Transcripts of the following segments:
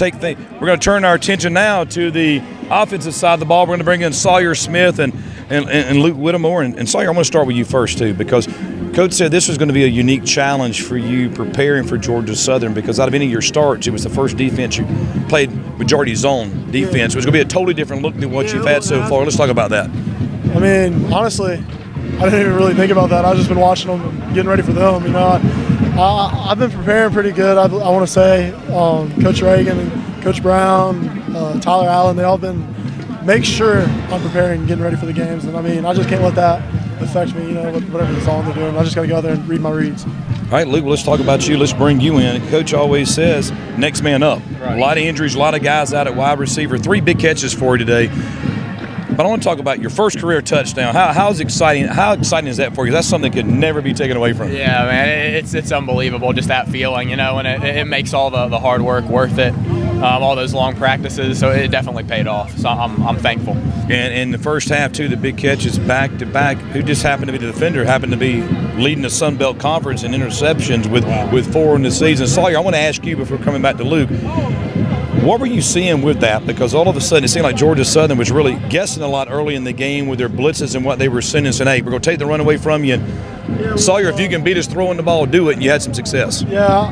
We're going to turn our attention now to the offensive side of the ball. We're going to bring in Sawyer Smith and Luke Whittemore. And Sawyer, I'm going to start with you first, too, because Coach said this was going to be a unique challenge for you preparing for Georgia Southern, because out of any of your starts, it was the first defense you played majority zone defense. It was going to be a totally different look than what you've had so far. Let's talk about that. I mean, honestly, I didn't even really think about that. I've just been watching them and getting ready for them. You know, I've been preparing pretty good, I want to say. Coach Reagan and Coach Brown, Tyler Allen, they all been make sure I'm preparing and getting ready for the games. And, I mean, I just can't let that affect me, you know, whatever the zone they're doing. I just got to go out there and read my reads. All right, Luke, let's talk about you. Let's bring you in. Coach always says, next man up. Right. A lot of injuries, a lot of guys out at wide receiver. 3 big catches for you today. But I want to talk about your first career touchdown. How exciting is that for you? That's something that could never be taken away from you. Yeah, man, it's unbelievable, just that feeling, you know, and it makes all the hard work worth it, all those long practices. So it definitely paid off. So I'm thankful. And in the first half, too, the big catches back to back. Who just happened to be the defender? Happened to be leading the Sun Belt Conference in interceptions with 4 in the season. Sawyer, I want to ask you before coming back to Luke. What were you seeing with that? Because all of a sudden it seemed like Georgia Southern was really guessing a lot early in the game with their blitzes and what they were sending, saying, hey, we're going to take the run away from you. And Sawyer, if you can beat us throwing the ball, do it, and you had some success. Yeah,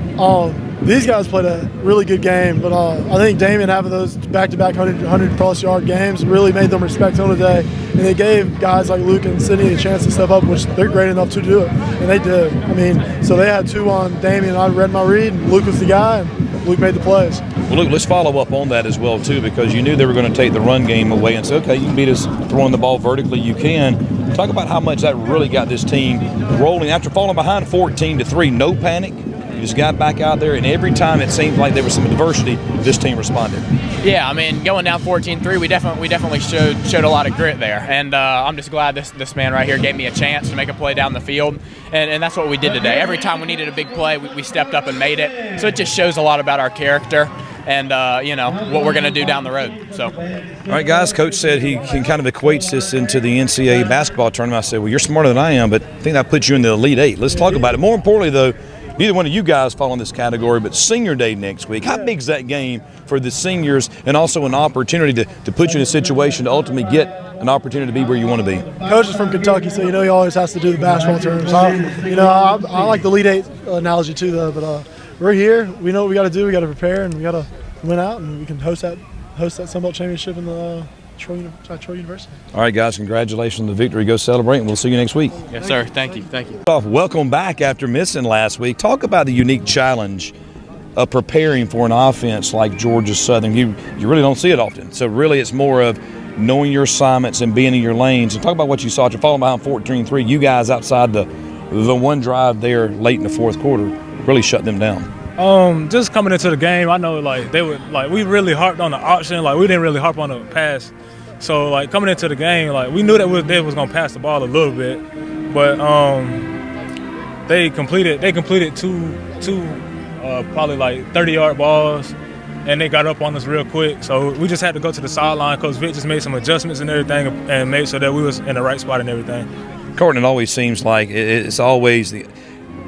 these guys played a really good game, but I think Damien having those back-to-back 100-plus yard games really made them respect him today. And they gave guys like Luke and Sydney a chance to step up, which they're great enough to do it, and they did. I mean, so they had 2 on Damien. I read my read, and Luke was the guy, and Luke made the plays. Well, Luke, let's follow up on that as well, too, because you knew they were going to take the run game away and say, okay, you can beat us throwing the ball vertically, you can. Talk about how much that really got this team rolling. After falling behind 14-3, no panic. You just got back out there, and every time it seemed like there was some adversity, this team responded. Yeah, I mean, going down 14-3, we definitely showed a lot of grit there, and I'm just glad this man right here gave me a chance to make a play down the field, and that's what we did today. Every time we needed a big play, we stepped up and made it. So it just shows a lot about our character and you know, what we're going to do down the road. So, all right, guys. Coach said he can kind of equates this into the NCAA basketball tournament. I said, well, you're smarter than I am, but I think that puts you in the Elite 8. Let's talk about it. More importantly, though, neither one of you guys fall in this category, but Senior Day next week. How big is that game for the seniors, and also an opportunity to put you in a situation to ultimately get an opportunity to be where you want to be? Coach is from Kentucky, so you know he always has to do the basketball terms. I like the Elite 8 analogy too, though. But we're here. We know what we got to do. We got to prepare, and we got to win out, and we can host that Sun Belt Championship in the Troy University. All right, guys, congratulations on the victory. Go celebrate, and we'll see you next week. Yes, sir. Thank you. Welcome back after missing last week. Talk about the unique challenge of preparing for an offense like Georgia Southern. You really don't see it often. So really it's more of knowing your assignments and being in your lanes. And talk about what you saw. You're falling behind 14-3. You guys outside the one drive there late in the fourth quarter really shut them down. Just coming into the game, I know we really harped on the option. We didn't really harp on the pass. So coming into the game, we knew that they was gonna pass the ball a little bit, but they completed two probably 30-yard balls, and they got up on us real quick. So we just had to go to the sideline. Coach Vic just made some adjustments and everything, and made sure that we was in the right spot and everything. Courtney, it always seems like it's always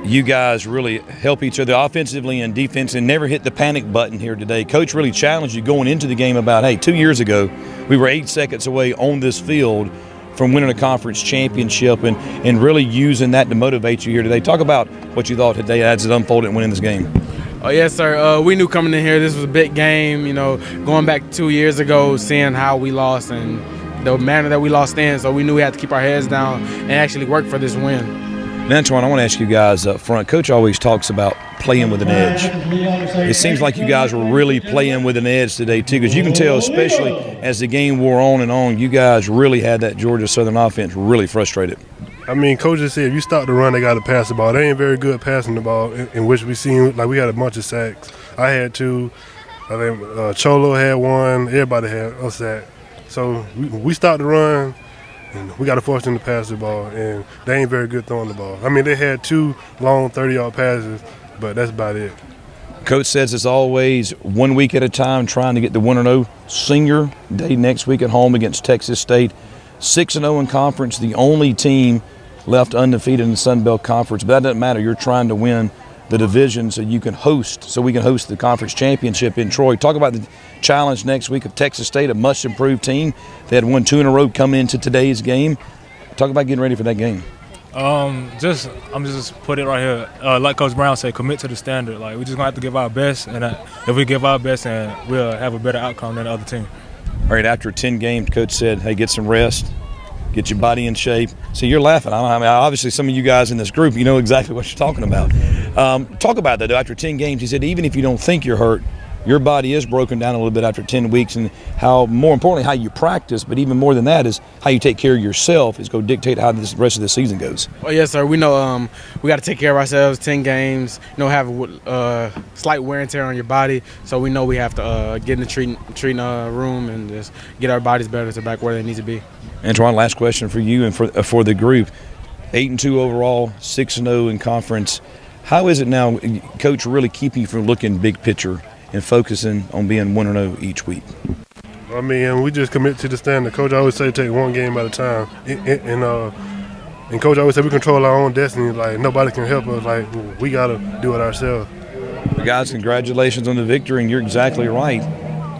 you guys really help each other offensively and defensively, and never hit the panic button here today. Coach really challenged you going into the game about, hey, 2 years ago, we were 8 seconds away on this field from winning a conference championship, and really using that to motivate you here today. Talk about what you thought today as it unfolded and winning this game. Oh, yes, sir. We knew coming in here this was a big game, you know, going back 2 years ago, seeing how we lost and the manner that we lost in, so we knew we had to keep our heads down and actually work for this win. And Antoine, I want to ask you guys up front. Coach always talks about playing with an edge. It seems like you guys were really playing with an edge today, too, because you can tell, especially as the game wore on, you guys really had that Georgia Southern offense really frustrated. I mean, Coach just said if you start the run, they got to pass the ball. They ain't very good passing the ball, in which we seen, we had a bunch of sacks. I had 2. I think Cholo had 1. Everybody had a sack. So we start the run, and we got to force them to pass the ball, and they ain't very good throwing the ball. I mean, they had 2 long 30-yard passes, but that's about it. Coach says it's always 1 week at a time, trying to get the 1-0 Senior Day next week at home against Texas State. 6-0 in conference, the only team left undefeated in the Sun Belt Conference. But that doesn't matter. You're trying to win the division so we can host the conference championship in Troy. Talk about the challenge next week of Texas State, a much improved team. They had won 2 in a row coming into today's game. Talk about getting ready for that game. I'm just put it right here. Like Coach Brown said, commit to the standard. Like, we just gonna have to give our best, and if we give our best, then we'll have a better outcome than the other team. All right, after 10 games, Coach said, hey, get some rest, get your body in shape. See, you're laughing. I mean, obviously some of you guys in this group, you know exactly what you're talking about. Talk about that, though. After 10 games, he said, even if you don't think you're hurt, your body is broken down a little bit after 10 weeks, and how, more importantly, how you practice, but even more than that is how you take care of yourself is going to dictate how the rest of the season goes. Well, yes, sir. We know we got to take care of ourselves. 10 games, have a slight wear and tear on your body, so we know we have to get in the treating room and just get our bodies better to back where they need to be. Antoine, last question for you and for the group. 8-2 overall, 6-0 in conference. How is it now, Coach, really keeping you from looking big picture and focusing on being 1-0 each week? I mean, we just commit to the standard. Coach always say take one game at a time. And Coach always say we control our own destiny. Like, nobody can help us. Like, we got to do it ourselves. Guys, congratulations on the victory, and you're exactly right.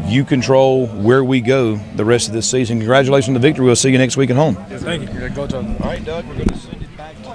You control where we go the rest of this season. Congratulations on the victory. We'll see you next week at home. Yes, thank you. All right, Doug, we're going to see.